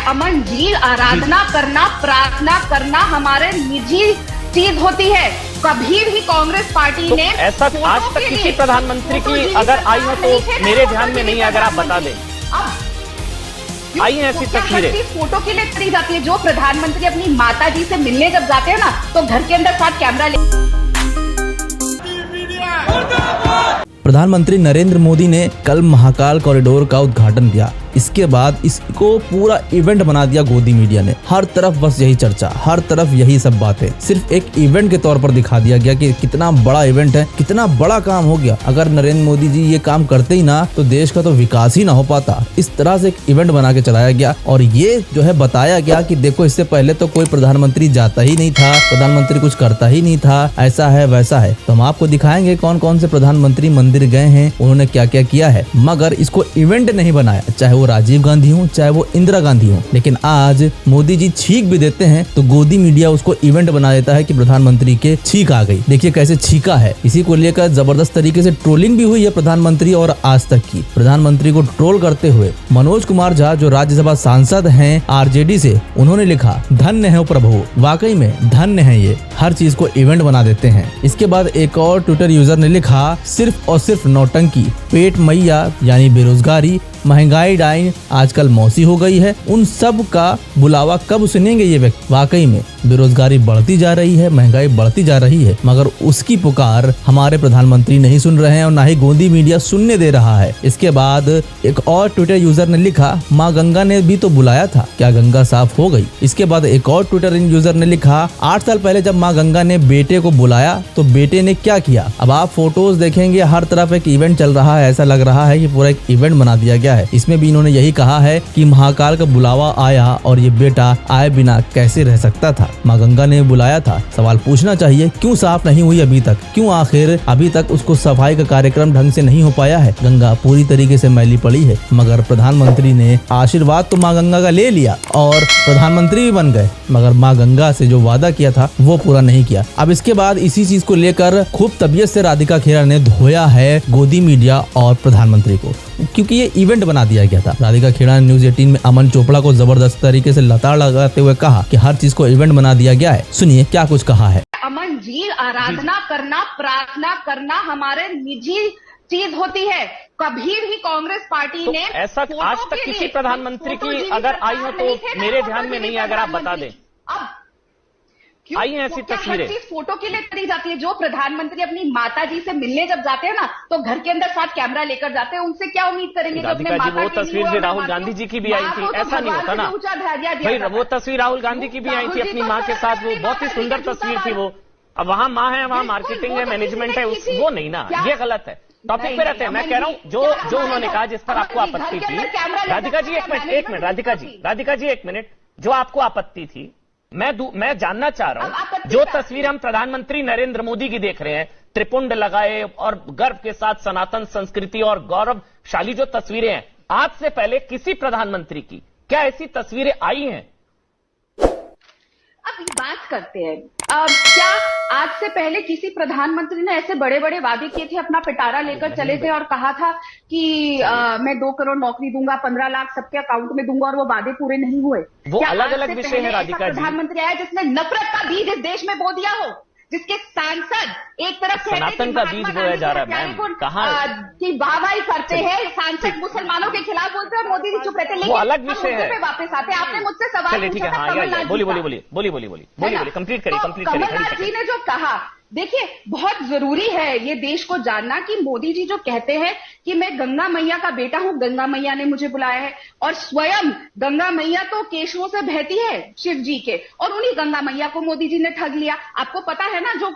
अमन जी, आराधना करना, प्रार्थना करना हमारे निजी चीज होती है। कभी भी कांग्रेस पार्टी ने ऐसा आज तक किसी प्रधानमंत्री की अगर आई हो तो मेरे ध्यान में नहीं है, अगर आप बता दें। आई हैं ऐसी तस्वीरें फोटो के लिए करी जाती है। जो प्रधानमंत्री अपनी माता जी से मिलने जब जाते हैं ना, तो घर के अंदर साथ कैमरा ले। प्रधानमंत्री नरेंद्र मोदी ने कल महाकाल कॉरिडोर का उद्घाटन किया। इसके बाद इसको पूरा इवेंट बना दिया गोदी मीडिया ने। हर तरफ बस यही चर्चा, हर तरफ यही सब बातें। सिर्फ एक इवेंट के तौर पर दिखा दिया गया कि कितना बड़ा इवेंट है, कितना बड़ा काम हो गया। अगर नरेंद्र मोदी जी ये काम करते ही ना तो देश का तो विकास ही ना हो पाता। इस तरह से एक इवेंट बना के चलाया गया और ये जो है बताया गया कि देखो इससे पहले तो कोई प्रधानमंत्री जाता ही नहीं था, प्रधानमंत्री कुछ करता ही नहीं था, ऐसा है वैसा है। तो हम आपको दिखाएंगे कौन कौन से प्रधानमंत्री मंदिर गए हैं, उन्होंने क्या क्या किया है। मगर इसको इवेंट नहीं बनाया, चाहे वो राजीव गांधी हो चाहे वो इंदिरा गांधी हो। लेकिन आज मोदी जी छींक भी देते हैं तो गोदी मीडिया उसको इवेंट बना देता है कि प्रधानमंत्री के छींक आ गई। देखिए कैसे छींका है। इसी को लेकर जबरदस्त तरीके से ट्रोलिंग भी हुई है प्रधानमंत्री और आज तक की। प्रधानमंत्री को ट्रोल करते हुए मनोज कुमार झा जो राज्यसभा सांसद हैं आरजेडी से, उन्होंने लिखा धन्य है प्रभु। वाकई में धन्य है, ये हर चीज को इवेंट बना देते हैं। इसके बाद एक और ट्विटर यूजर ने लिखा सिर्फ और सिर्फ नौटंकी, पेट मैया यानी बेरोजगारी, महंगाई डाइन आजकल मौसी हो गई है, उन सब का बुलावा कब सुनेंगे ये व्यक्ति। वाकई में बेरोजगारी बढ़ती जा रही है, महंगाई बढ़ती जा रही है, मगर उसकी पुकार हमारे प्रधानमंत्री नहीं सुन रहे हैं और ना ही गोदी मीडिया सुनने दे रहा है। इसके बाद एक और ट्विटर यूजर ने लिखा माँ गंगा ने भी तो बुलाया था, क्या गंगा साफ हो गई। इसके बाद एक और ट्विटर यूजर ने लिखा 8 साल पहले जब माँ गंगा ने बेटे को बुलाया तो बेटे ने क्या किया। अब आप फोटोज देखेंगे, हर तरफ एक इवेंट चल रहा है। ऐसा लग रहा है कि पूरा एक इवेंट बना दिया गया है। इसमें भी इन्होंने यही कहा है कि महाकाल का बुलावा आया और ये बेटा आए बिना कैसे रह सकता था, माँ गंगा ने बुलाया था। सवाल पूछना चाहिए क्यों साफ नहीं हुई अभी तक, क्यों आखिर अभी तक उसको सफाई का कार्यक्रम ढंग से नहीं हो पाया है। गंगा पूरी तरीके से मैली पड़ी है, मगर प्रधानमंत्री ने आशीर्वाद तो माँ गंगा का ले लिया और प्रधानमंत्री भी बन गए, मगर माँ गंगा से जो वादा किया था वो पूरा नहीं किया। अब इसके बाद इसी चीज को लेकर खूब तबीयत से राधिका खेरा ने धोया है गोदी मीडिया और प्रधानमंत्री को, क्योंकि ये इवेंट बना दिया गया था। राधिका खेड़ा ने न्यूज़ 18 में अमन चोपड़ा को जबरदस्त तरीके से लताड़ लगाते हुए कहा कि हर चीज को इवेंट बना दिया गया है। सुनिए क्या कुछ कहा है। अमन जी, आराधना करना, प्रार्थना करना हमारे निजी चीज होती है। कभी भी कांग्रेस पार्टी ने ऐसा आज तक किसी प्रधानमंत्री की अगर आई हो तो मेरे ध्यान में नहीं है, अगर आप बता दें। आई हैं ऐसी तस्वीरें फोटो के लिए करी जाती है। जो प्रधानमंत्री अपनी माता जी से मिलने जब जाते हैं ना, तो घर के अंदर साथ कैमरा लेकर जाते हैं। उनसे क्या उम्मीद करेंगे। राधिका जी, वो तस्वीर जो राहुल गांधी जी की भी आई थी, ऐसा नहीं होता ना भाई। वो तस्वीर राहुल गांधी की भी आई थी अपनी माँ के साथ, वो बहुत ही सुंदर तस्वीर थी वो। अब वहाँ माँ है, वहाँ मार्केटिंग है, मैनेजमेंट है, वो नहीं ना, ये गलत है। टॉपिक पे रहते हैं। मैं कह रहा हूँ जो उन्होंने कहा जिस पर आपको आपत्ति थी। राधिका जी एक मिनट, राधिका जी एक मिनट। जो आपको आपत्ति थी मैं जानना चाह रहा हूं। जो तस्वीर हम प्रधानमंत्री नरेंद्र मोदी की देख रहे हैं, त्रिपुंड लगाए और गर्व के साथ सनातन संस्कृति और गौरवशाली जो तस्वीरें हैं, आज से पहले किसी प्रधानमंत्री की क्या ऐसी तस्वीरें आई हैं? अब बात करते हैं, क्या आज से पहले किसी प्रधानमंत्री ने ऐसे बड़े बड़े वादे किए थे, अपना पिटारा लेकर चले थे और कहा था कि मैं 2 करोड़ नौकरी दूंगा, 15 लाख सबके अकाउंट में दूंगा, और वो वादे पूरे नहीं हुए। वो अलग अलग विषय है राधिका जी। प्रधानमंत्री आया जिसने नफरत का बीज इस देश में बो दिया हो, जिसके सांसद एक तरफ सनातन का बीज बोया जा रहा है मैम, कहाँ की वाहवाही करते हैं, सांसद मुसलमानों के खिलाफ बोलते हैं, मोदी जी चुप रहते हैं। लेकिन अलग विषय है। वापस आते हैं, आपने मुझसे सवाल ठीक है, हाँ बोलिए, कंप्लीट करिए। कमलनाथ जी ने जो कहा, देखिए बहुत जरूरी है ये देश को जानना कि मोदी जी जो कहते हैं कि मैं गंगा मैया का बेटा हूं, गंगा मैया ने मुझे बुलाया है, और स्वयं गंगा मैया तो केशवों से बहती है शिव जी के, और उन्हीं गंगा मैया को मोदी जी ने ठग लिया। आपको पता है ना, जो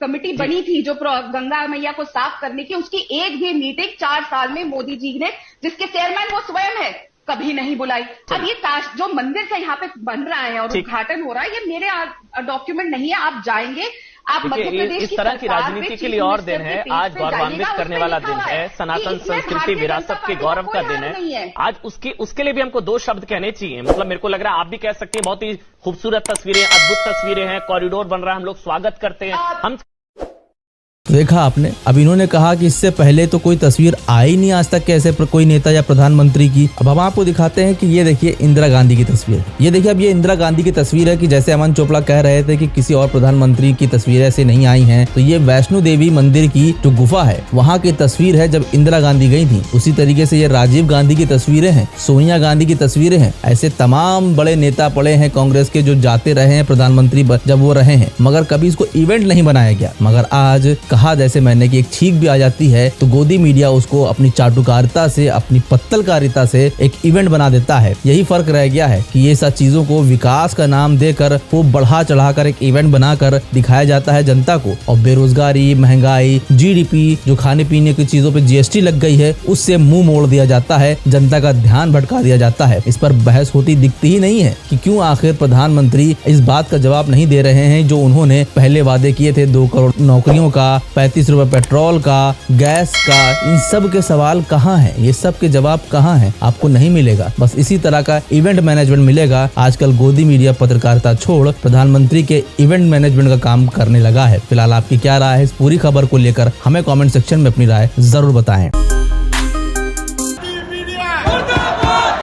कमेटी बनी थी जो गंगा मैया को साफ करने की, उसकी एक भी मीटिंग 4 साल में मोदी जी ने, जिसके चेयरमैन वो स्वयं है, कभी नहीं बुलाई। अब ये जो मंदिर का यहाँ पे बन रहा है और उद्घाटन हो रहा है, ये मेरे डॉक्यूमेंट नहीं है, आप जाएंगे, आप मध्य प्रदेश इस तरह की राजनीति के लिए और दिन है। आज गौरवान्वित करने वाला दिन है, सनातन संस्कृति विरासत के गौरव का दिन है आज। उसके लिए भी हमको 2 शब्द कहने चाहिए। मतलब मेरे को लग रहा है आप भी कह सकते हैं, बहुत ही खूबसूरत तस्वीरें, अद्भुत तस्वीरें हैं, कॉरिडोर बन रहा है, हम लोग स्वागत करते हैं। हम तो देखा आपने, अब इन्होंने कहा कि इससे पहले तो कोई तस्वीर आई नहीं आज तक कैसे कोई नेता या प्रधानमंत्री की। अब हम आपको दिखाते हैं कि ये देखिए इंदिरा गांधी की तस्वीर, ये देखिए अब ये इंदिरा गांधी की तस्वीर है कि जैसे अमन चोपड़ा कह रहे थे कि किसी और प्रधानमंत्री की तस्वीर ऐसे नहीं आई हैं, तो ये वैष्णो देवी मंदिर की जो गुफा है वहाँ की तस्वीर है जब इंदिरा गांधी गई थी। उसी तरीके से ये राजीव गांधी की तस्वीरें हैं, सोनिया गांधी की तस्वीरें हैं। ऐसे तमाम बड़े नेता पड़े हैं कांग्रेस के जो जाते रहे हैं प्रधानमंत्री जब वो रहे हैं, मगर कभी इसको इवेंट नहीं बनाया गया। मगर आज कहा जैसे मैंने कि एक छींक भी आ जाती है तो गोदी मीडिया उसको अपनी चाटुकारिता से, अपनी पत्तलकारिता से एक इवेंट बना देता है। यही फर्क रह गया है कि ये सब चीजों को विकास का नाम देकर वो बढ़ा चढ़ाकर एक इवेंट बनाकर दिखाया जाता है जनता को। और बेरोजगारी, महंगाई, जीडीपी, जो खाने पीने की चीजों पे जीएसटी लग गई है, उससे मुंह मोड़ दिया जाता है, जनता का ध्यान भटका दिया जाता है। इस पर बहस होती दिखती ही नहीं है कि क्यों आखिर प्रधानमंत्री इस बात का जवाब नहीं दे रहे हैं जो उन्होंने पहले वादे किए थे, 2 करोड़ नौकरियों का, 35 रुपए पेट्रोल का, गैस का। इन सब के सवाल कहाँ हैं? ये सब के जवाब कहाँ हैं? आपको नहीं मिलेगा। बस इसी तरह का इवेंट मैनेजमेंट मिलेगा। आजकल गोदी मीडिया पत्रकारिता छोड़ प्रधानमंत्री के इवेंट मैनेजमेंट का काम करने लगा है। फिलहाल आपकी क्या राय है इस पूरी खबर को लेकर? हमें कमेंट सेक्शन में अपनी राय जरूर बताएं।